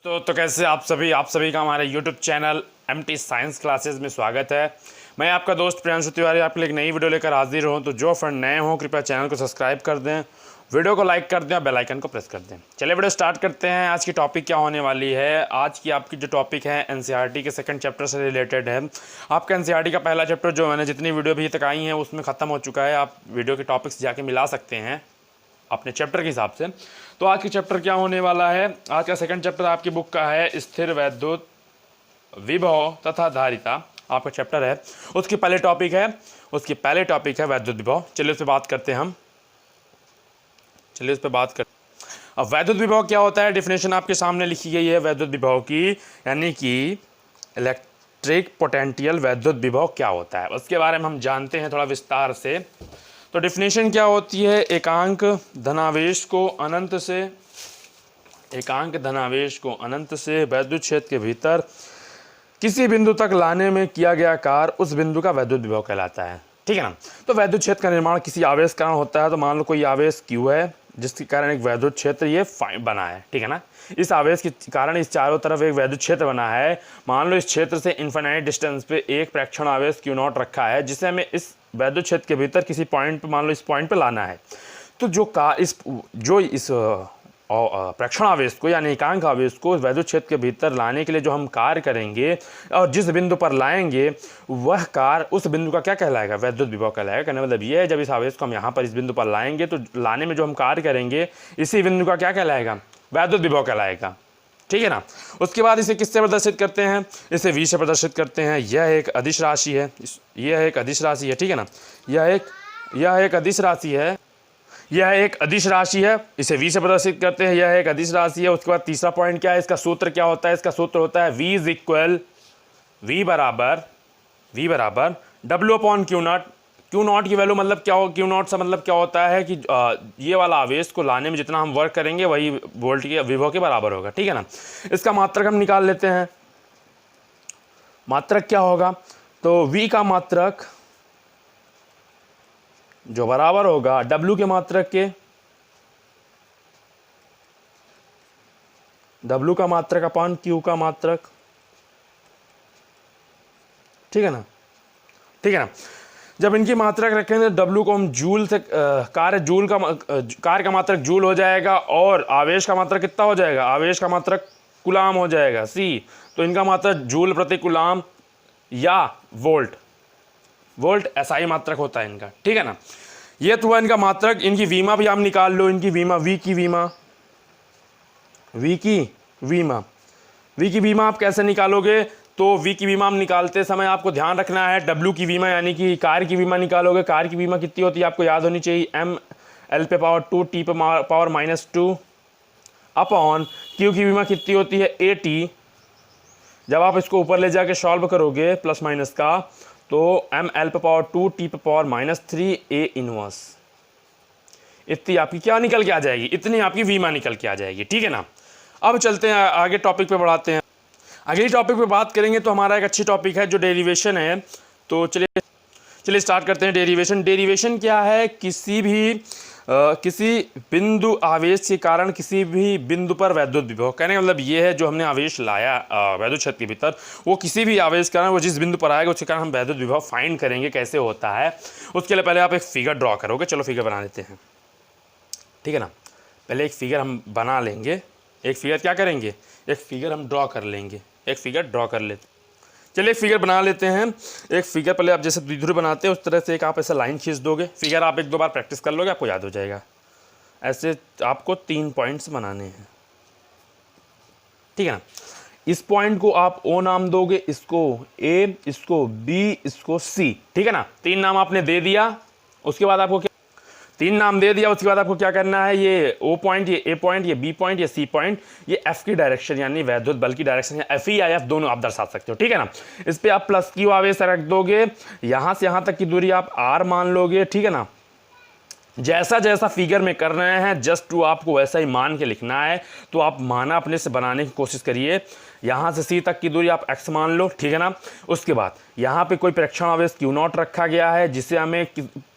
तो कैसे आप सभी का हमारे YouTube channel MT science classes में स्वागत है। मैं आपका दोस्त प्रियांशु तिवारी आपके लिए एक नई वीडियो लेकर हाजिर हूँ। तो जो फ्रेंड नए हों कृपया चैनल को सब्सक्राइब कर दें, वीडियो को लाइक कर दें और बेल आइकन को प्रेस कर दें। चलिए वीडियो स्टार्ट करते हैं। आज की टॉपिक क्या होने वाली है। आज की आपकी जो टॉपिक है NCERT के सेकंड चैप्टर से रिलेटेड है। आपका NCERT का पहला चैप्टर जो मैंने जितनी वीडियो अभी तक आई हैं उसमें ख़त्म हो चुका है। आप वीडियो के टॉपिक्स जाके मिला सकते हैं अपने चैप्टर के हिसाब से। तो आज की चैप्टर क्या होने वाला है। आज का सेकंड चैप्टर आपकी बुक का है स्थिर वैद्युत विभव तथा धारिता, आपका चैप्टर है। उसकी पहले टॉपिक है वैद्युत विभव। चलिए उस पर बात करते हैं अब वैद्युत विभव क्या होता है। डेफिनेशन आपके सामने लिखी गई है वैद्युत विभव की, यानी कि इलेक्ट्रिक पोटेंशियल वैद्युत विभव क्या होता है उसके बारे में हम जानते हैं थोड़ा विस्तार से। तो डेफिनेशन क्या होती है। एकांक धनावेश को अनंत से वैद्युत क्षेत्र के भीतर किसी बिंदु तक लाने में किया गया कार्य उस बिंदु का वैद्युत विभव कहलाता है। ठीक है ना। तो वैद्युत क्षेत्र का निर्माण किसी आवेश के कारण होता है। तो मान लो कोई आवेश Q है जिसके कारण एक वैद्युत क्षेत्र ये बना है। ठीक है ना। इस आवेश के कारण इस चारों तरफ एक वैद्युत क्षेत्र बना है। मान लो इस क्षेत्र से इन्फिनाइट डिस्टेंस पे एक प्रेक्षण आवेश Q0 रखा है जिसे हमें इस वैद्युत क्षेत्र के भीतर किसी पॉइंट पे, मान लो इस पॉइंट पे लाना है। तो जो इस प्रेक्षण आवेश को यानी एकांक आवेश को वैद्युत क्षेत्र के भीतर लाने के लिए जो हम कार्य करेंगे और जिस बिंदु पर लाएंगे वह कार्य उस बिंदु का क्या कहलाएगा, वैद्युत विभव कहलाएगा। कहने मतलब ये है जब इस आवेश को हम यहाँ पर इस बिंदु पर लाएंगे तो लाने में जो हम कार्य करेंगे इसी बिंदु का क्या कहलाएगा, वैद्युत विभव कहलाएगा। ठीक है ना। उसके बाद इसे किससे प्रदर्शित करते हैं, इसे V से प्रदर्शित करते हैं। यह एक अदिश राशि है, ठीक है ना। यह एक अदिश राशि है, इसे V से प्रदर्शित करते हैं। यह एक अदिश राशि है। उसके बाद तीसरा पॉइंट क्या है, इसका सूत्र क्या होता है। इसका सूत्र होता है V बराबर W/Q0। Q0 की वैल्यू मतलब क्या हो, Q0 से मतलब क्या होता है कि ये वाला आवेश को लाने में जितना हम वर्क करेंगे वही वोल्ट के विभव के बराबर होगा। ठीक है ना। इसका मात्रक हम निकाल लेते हैं। मात्रक क्या होगा, तो V का मात्रक जो बराबर होगा W के मात्रक के, W का मात्रक अपॉन Q का मात्रक। ठीक है ना। जब इनकी मात्रक रखेंगे तो W को हम जूल से कार्य का मात्रक जूल हो जाएगा और आवेश का मात्रक कितना हो जाएगा, आवेश का मात्रक कुलाम हो जाएगा C। तो इनका मात्रक जूल प्रति कुलाम या वोल्ट SI मात्रक होता है इनका। ठीक है ना। ये तो हुआ इनका मात्रक। इनकी वीमा भी आप निकाल लो। इनकी वीमा V की वीमा आप कैसे निकालोगे, तो V की वीमा हम निकालते समय आपको ध्यान रखना है W की वीमा यानी कि कार्य की वीमा निकालोगे। कार्य की वीमा कितनी होती है आपको याद होनी चाहिए, mL/2 T/2 अपॉन Q की वीमा कितनी होती है AT। जब आप इसको ऊपर ले जाके सॉल्व करोगे प्लस माइनस का तो mL/2 T/3 A इनवर्स, इतनी आपकी क्या निकल के आ जाएगी, इतनी आपकी वीमा निकल के आ जाएगी। ठीक है ना। अब चलते हैं आगे, टॉपिक पे बढ़ाते हैं। अगली टॉपिक पे बात करेंगे तो हमारा एक अच्छी टॉपिक है जो डेरिवेशन है। तो चलिए स्टार्ट करते हैं। डेरिवेशन क्या है, किसी बिंदु आवेश के कारण किसी भी बिंदु पर वैद्युत विभव। कहने का मतलब ये है जो हमने आवेश लाया वैद्युत क्षेत्र के भीतर, वो किसी भी आवेश के कारण वो जिस बिंदु पर आएगा उसके कारण हम वैद्युत विभव फाइंड करेंगे कैसे होता है। उसके लिए पहले आप एक फिगर ड्रॉ करोगे। चलो फिगर बना लेते हैं। ठीक है ना। पहले एक फिगर हम बना लेंगे। एक फिगर क्या करेंगे, एक फिगर हम ड्रॉ कर लेंगे। एक फिगर ड्रॉ कर लेते, चलिए एक फिगर बना लेते हैं। एक फिगर पहले आप जैसे द्विध्रुव बनाते हैं उस तरह से एक आप ऐसा लाइन खींच दोगे। फिगर आप 1-2 बार प्रैक्टिस कर लोगे, आपको याद हो जाएगा। ऐसे आपको 3 पॉइंट्स बनाने हैं। ठीक है ना। इस पॉइंट को आप O नाम दोगे, इसको A, इसको B, इसको C। ठीक है ना। 3 नाम आपने दे दिया। उसके बाद आपको 3 नाम दे दिया। उसके बाद आपको क्या करना है, ये O पॉइंट, ये A पॉइंट, ये B पॉइंट, ये C पॉइंट, ये F की डायरेक्शन यानी वैद्युत बल की डायरेक्शन या FE या F दोनों आप दर्शा सकते हो। ठीक है ना। इस पे आप प्लस Q आवेश रख दोगे। यहां से यहां तक की दूरी आप R मान लोगे। ठीक है ना। जैसा जैसा फिगर में कर रहे हैं जस्ट टू आपको वैसा ही मान के लिखना है। तो आप माना अपने से बनाने की कोशिश करिए। यहाँ से C तक की दूरी आप x मान लो। ठीक है ना। उसके बाद यहाँ पे कोई प्रेक्षण आवेश Q0 रखा गया है जिसे हमें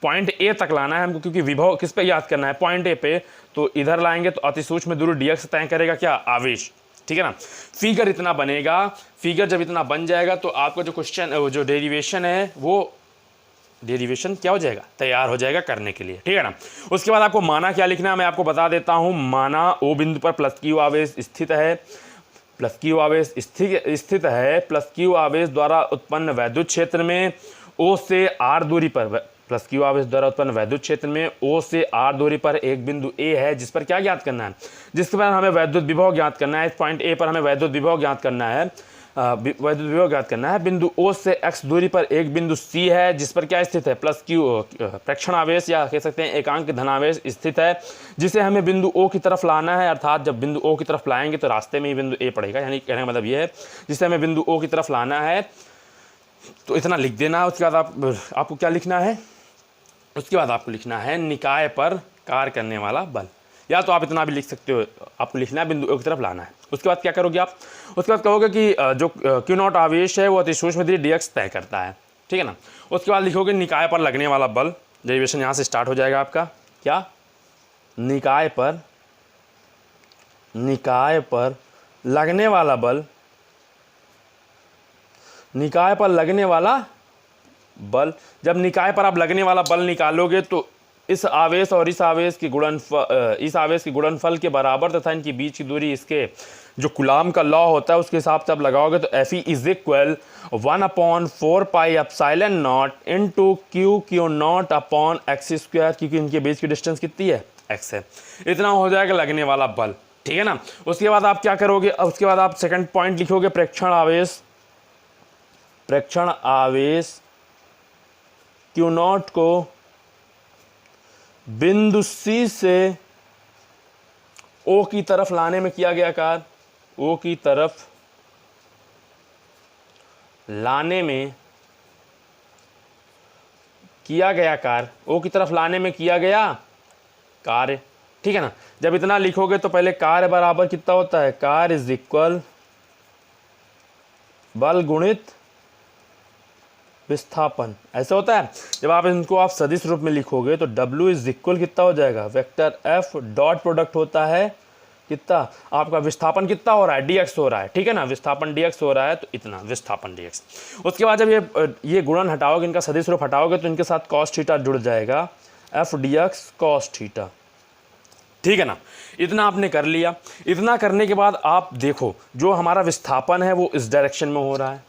पॉइंट A तक लाना है हमको, क्योंकि विभव किस पे याद करना है, पॉइंट A पे। तो इधर लाएंगे तो अति सूक्ष्म दूरी dx तय करेगा क्या, आवेश। ठीक है ना। फिगर इतना बनेगा, फिगर जब इतना बन जाएगा तो आपका जो क्वेश्चन जो डेरिवेशन है वो डेरिवेशन क्या हो जाएगा, तैयार हो जाएगा करने के लिए, ठीक है ना। उसके बाद आपको माना क्या लिखना है मैं आपको बता देता हूँ। माना ओ बिंदु पर प्लस क्यू आवेश स्थित है, प्लस क्यू आवेश स्थित है, प्लस क्यू आवेश द्वारा उत्पन्न वैद्युत क्षेत्र में ओ से आर दूरी पर, प्लस क्यू आवेश द्वारा उत्पन्न वैद्युत क्षेत्र में ओ से आर दूरी पर एक बिंदु ए है जिस पर क्या ज्ञात करना है, जिसके पर हमें वैद्युत विभव ज्ञात करना है। इस पॉइंट ए पर हमें वैद्युत विभव ज्ञात करना है, वैद्युत विभव ज्ञात करना है। बिंदु ओ से एक्स दूरी पर एक बिंदु सी है जिस पर क्या स्थित है, प्लस क्यू प्रेक्षण आवेश या कह सकते हैं एकांक धनावेश स्थित है, जिसे हमें बिंदु ओ की तरफ लाना है। अर्थात जब बिंदु ओ की तरफ लाएंगे तो रास्ते में ही बिंदु ए पड़ेगा, यानी कहने का मतलब ये है जिसे हमें बिंदु ओ की तरफ लाना है। तो इतना लिख देना है। उसके बाद आपको क्या लिखना है, उसके बाद आपको लिखना है निकाय पर कार्य करने वाला बल, या तो आप इतना भी लिख सकते हो, आपको लिखना है बिंदु ओ की तरफ लाना है। उसके बाद क्या करोगे आप, उसके बाद कहोगे कि जो क्यू नॉट आवेश है वो अति सूक्ष्म दूरी dx तय करता है, ठीक है ना। उसके बाद लिखोगे निकाय पर लगने वाला बल, डेरिवेशन यहाँ से स्टार्ट हो जाएगा आपका। क्या, निकाय पर लगने वाला बल, निकाय पर लगने वाला बल। जब निकाय पर आप लगने वाला बल निकालोगे तो इस आवेश और इस आवेश की गुणनफल के बराबर तथा इनके बीच की दूरी, इसके जो कूलॉम का लॉ होता है उसके हिसाब से आप लगाओगे तो Fe is equal 1/4 pi epsilon not into Q not upon x square, क्योंकि इनके बीच की डिस्टेंस कितनी है, x है। इतना हो जाएगा लगने वाला बल, ठीक है ना। उसके बाद आप क्या करोगे, उसके बाद आप सेकंड पॉइंट लिखोगे प्रेक्षण आवेश क्यू नॉट को बिंदु सी से ओ की तरफ लाने में किया गया कार्य, ओ की तरफ लाने में किया गया कार्य, ओ की तरफ लाने में किया गया कार्य, ठीक है ना। जब इतना लिखोगे तो पहले कार्य बराबर कितना होता है, कार्य इज इक्वल बल गुणित विस्थापन, ऐसा होता है। जब आप इनको आप सदिश रूप में लिखोगे तो W इज इक्वल कितना हो जाएगा, वेक्टर F डॉट प्रोडक्ट होता है कितना, आपका विस्थापन कितना हो रहा है, dx हो रहा है, ठीक है ना। विस्थापन dx हो रहा है तो इतना विस्थापन dx। उसके बाद जब ये गुणन हटाओगे, इनका सदिश रूप हटाओगे तो इनके साथ cos थीटा जुड़ जाएगा, F dx cos थीटा, ठीक है ना। इतना आपने कर लिया। इतना करने के बाद आप देखो जो हमारा विस्थापन है वो इस डायरेक्शन में हो रहा है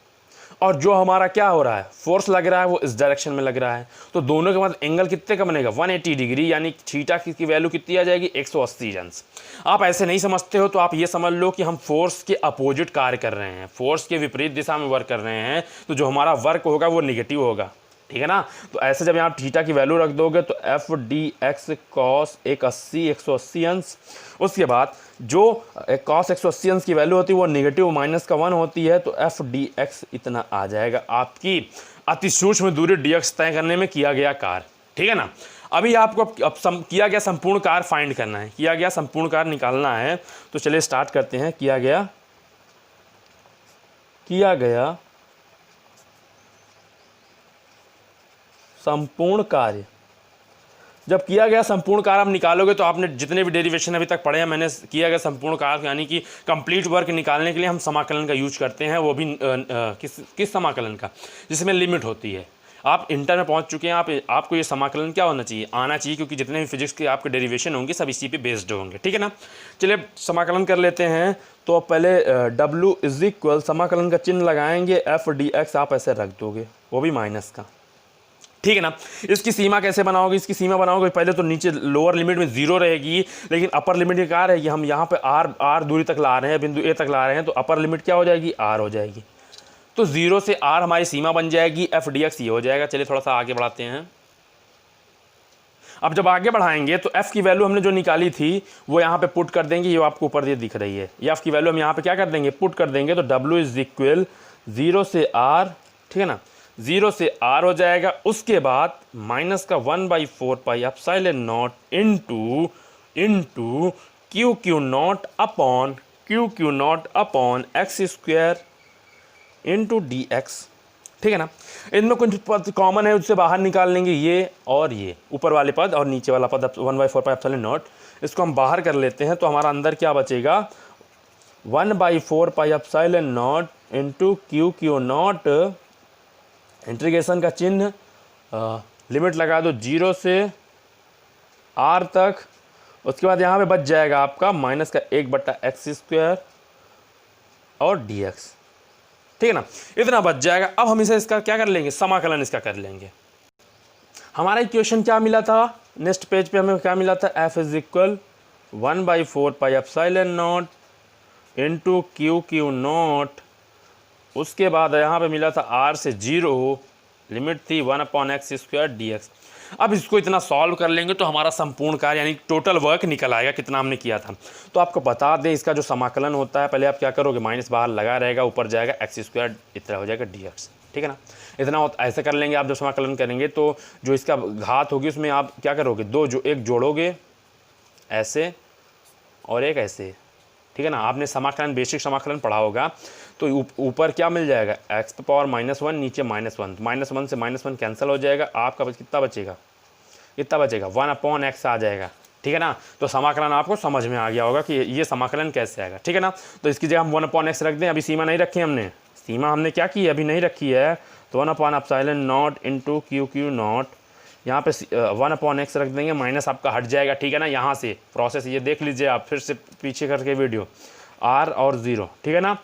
और जो हमारा क्या हो रहा है, फोर्स लग रहा है वो इस डायरेक्शन में लग रहा है। तो दोनों के बाद एंगल कितने का बनेगा, 180 डिग्री, यानी थीटा की वैल्यू कितनी आ जाएगी, 180 अंश। आप ऐसे नहीं समझते हो तो आप ये समझ लो कि हम फोर्स के अपोजिट कार्य कर रहे हैं, फोर्स के विपरीत दिशा में वर्क कर रहे हैं, तो जो हमारा वर्क होगा वो निगेटिव होगा, ठीक है ना। तो ऐसे जब यहाँ थीटा की वैल्यू रख दोगे तो F dx cos 180 अंश। उसके बाद जो cos 180 अंश की वैल्यू होती है वो नेगेटिव -1 होती है, तो F dx इतना आ जाएगा आपकी अति सूक्ष्म दूरी dx तय करने में किया गया कार्य, ठीक है ना। अभी आपको किया गया संपूर्ण कार्य फाइंड करना है, किया गया संपूर्ण कार्य निकालना है। तो चलिए स्टार्ट करते हैं। किया गया संपूर्ण कार्य। जब किया गया संपूर्ण कार्य आप निकालोगे तो आपने जितने भी डेरिवेशन अभी तक पढ़े हैं, मैंने किया गया संपूर्ण कार्य यानी कि कंप्लीट वर्क निकालने के लिए हम समाकलन का यूज करते हैं, वो भी किस समाकलन का, जिसमें लिमिट होती है। आप इंटर में पहुंच चुके हैं, आपको ये समाकलन क्या होना चाहिए, आना चाहिए, क्योंकि जितने भी फिजिक्स के आपके डेरिवेशन होंगे सब इसी पे बेस्ड होंगे, ठीक है ना। चलिए समाकलन कर लेते हैं। तो पहले W इज इक्वल, समाकलन का चिन्ह लगाएंगे, F dx आप ऐसे रख दोगे, वो भी माइनस का, ठीक है ना। इसकी सीमा कैसे बनाओगे, इसकी सीमा बनाओगे पहले तो नीचे लोअर लिमिट में 0 रहेगी, लेकिन अपर लिमिट क्या रहेगी, हम यहाँ पे r दूरी तक ला रहे हैं, बिंदु A तक ला रहे हैं, तो अपर लिमिट क्या हो जाएगी, r हो जाएगी। तो 0 से r हमारी सीमा बन जाएगी, F dx ये हो जाएगा। चलिए थोड़ा सा आगे बढ़ाते हैं। अब जब आगे बढ़ाएंगे तो F की वैल्यू हमने जो निकाली थी वो यहाँ पे पुट कर देंगे, ये आपको ऊपर ये दिख रही है, ये F की वैल्यू हम यहाँ पे क्या कर देंगे, पुट कर देंगे। तो W इज इक्वल 0 से r, ठीक है ना, 0 से r हो जाएगा। उसके बाद माइनस का 1/4 pi epsilon not into Q not upon x square into dx, ठीक है ना। इनमें कुछ पद कॉमन है, उससे बाहर निकाल लेंगे, ये और ये ऊपर वाले पद और नीचे वाला पद 1/4 पाई एप्सिलॉन नॉट, इसको हम बाहर कर लेते हैं। तो हमारा अंदर क्या बचेगा, 1/4πε0 इंटू Q नॉट, इंटीग्रेशन का चिन्ह लिमिट लगा दो 0 से R तक। उसके बाद यहाँ पे बच जाएगा आपका माइनस का 1/x² और dx, ठीक है ना, इतना बच जाएगा। अब हम इसे इसका क्या कर लेंगे, समाकलन इसका कर लेंगे। हमारा इक्वेशन क्या मिला था, नेक्स्ट पेज पे हमें क्या मिला था, f is equal 1/4πε0 into Q nought, उसके बाद यहाँ पे मिला था R से 0, लिमिट थी 1/x² dx। अब इसको इतना सॉल्व कर लेंगे तो हमारा संपूर्ण कार्य यानी टोटल वर्क निकल आएगा कितना हमने किया था। तो आपको बता दें इसका जो समाकलन होता है, पहले आप क्या करोगे, माइनस बाहर लगा रहेगा, ऊपर जाएगा x², इतना हो जाएगा dx, ठीक है ना। इतना ऐसे कर लेंगे आप जब समाकलन करेंगे तो जो इसका घात होगी उसमें आप क्या करोगे, दो जो एक जोड़ोगे ऐसे और एक ऐसे, ठीक है ना। आपने समाकलन बेसिक समाकलन पढ़ा होगा तो ऊपर क्या मिल जाएगा, x⁻−1, नीचे -1, -1 से -1 कैंसिल हो जाएगा, आपका कितना बचेगा, कितना बचेगा 1/x आ जाएगा, ठीक है ना। तो समाकलन आपको समझ में आ गया होगा कि ये समाकलन कैसे आएगा, ठीक है ना। तो इसकी जगह हम 1/x रख दें, अभी सीमा नहीं रखी हमने, सीमा हमने क्या की है, अभी नहीं रखी है, तो 1/ε0 इंटू Q नॉट, यहाँ पे 1/x रख देंगे, माइनस आपका हट जाएगा, ठीक है ना। यहाँ से प्रोसेस ये देख लीजिए आप फिर से पीछे करके वीडियो, R और 0, ठीक है ना।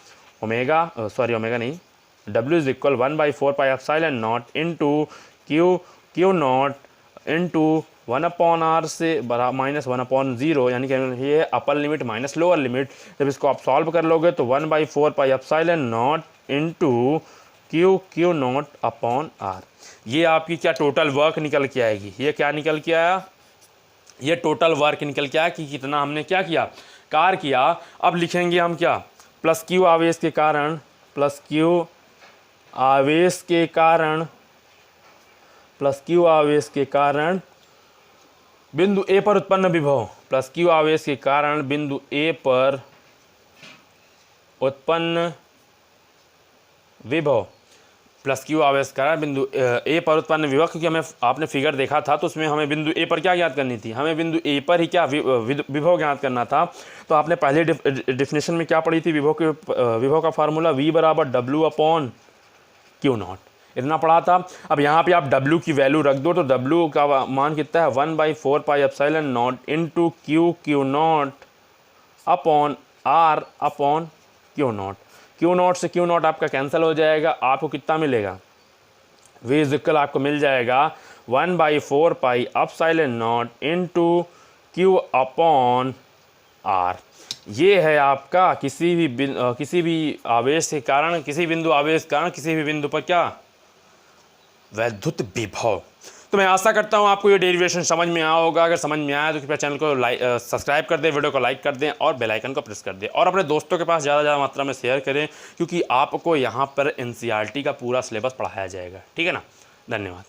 ओमेगा नहीं, W is equal 1/4πε0 into Q nought into 1/R से बड़ा -1/0, यानी कि ये upper limit minus lower limit. जब इसको आप सॉल्व कर लोगे तो 1/4πε0 into Q nought upon R, ये आपकी क्या टोटल वर्क निकल के आएगी। ये क्या निकल के आया, ये टोटल वर्क निकल के आया कि कितना हमने क्या किया, कार्य किया। अब लिखेंगे हम क्या, प्लस Q आवेश के कारण, प्लस Q आवेश के कारण, प्लस Q आवेश के कारण बिंदु A पर उत्पन्न विभव, प्लस Q आवेश के कारण बिंदु A पर उत्पन्न विभव, प्लस Q आवेश के कारण बिंदु A पर उत्पन्न विभव, क्योंकि हमें आपने फिगर देखा था तो उसमें हमें बिंदु A पर क्या ज्ञात करनी थी, हमें बिंदु A पर ही क्या विभव ज्ञात करना था। तो आपने पहले डिफिनेशन में क्या पढ़ी थी, विभव का फार्मूला V = W/Q नॉट, इतना पढ़ा था। अब यहाँ पे आप W की वैल्यू रख दो तो W का मान कितना है, 1/4πε0 into Q nought upon R upon Q nought. Q nought से Q नॉट आपका कैंसिल हो जाएगा, आपको कितना मिलेगा, V इज इक्वल आपको मिल जाएगा 1/4πε0 इंटू Q अपॉन R। ये है आपका किसी भी आवेश के कारण, किसी बिंदु आवेश के कारण किसी भी बिंदु पर क्या, वैद्युत विभव। तो मैं आशा करता हूँ आपको ये डेरिवेशन समझ में आया होगा। अगर समझ में आया तो कृपया चैनल को सब्सक्राइब कर दें, वीडियो को लाइक कर दें और बेल आइकन को प्रेस कर दें और अपने दोस्तों के पास ज़्यादा मात्रा में शेयर करें, क्योंकि आपको यहाँ पर NCERT का पूरा सिलेबस पढ़ाया जाएगा, ठीक है ना। धन्यवाद।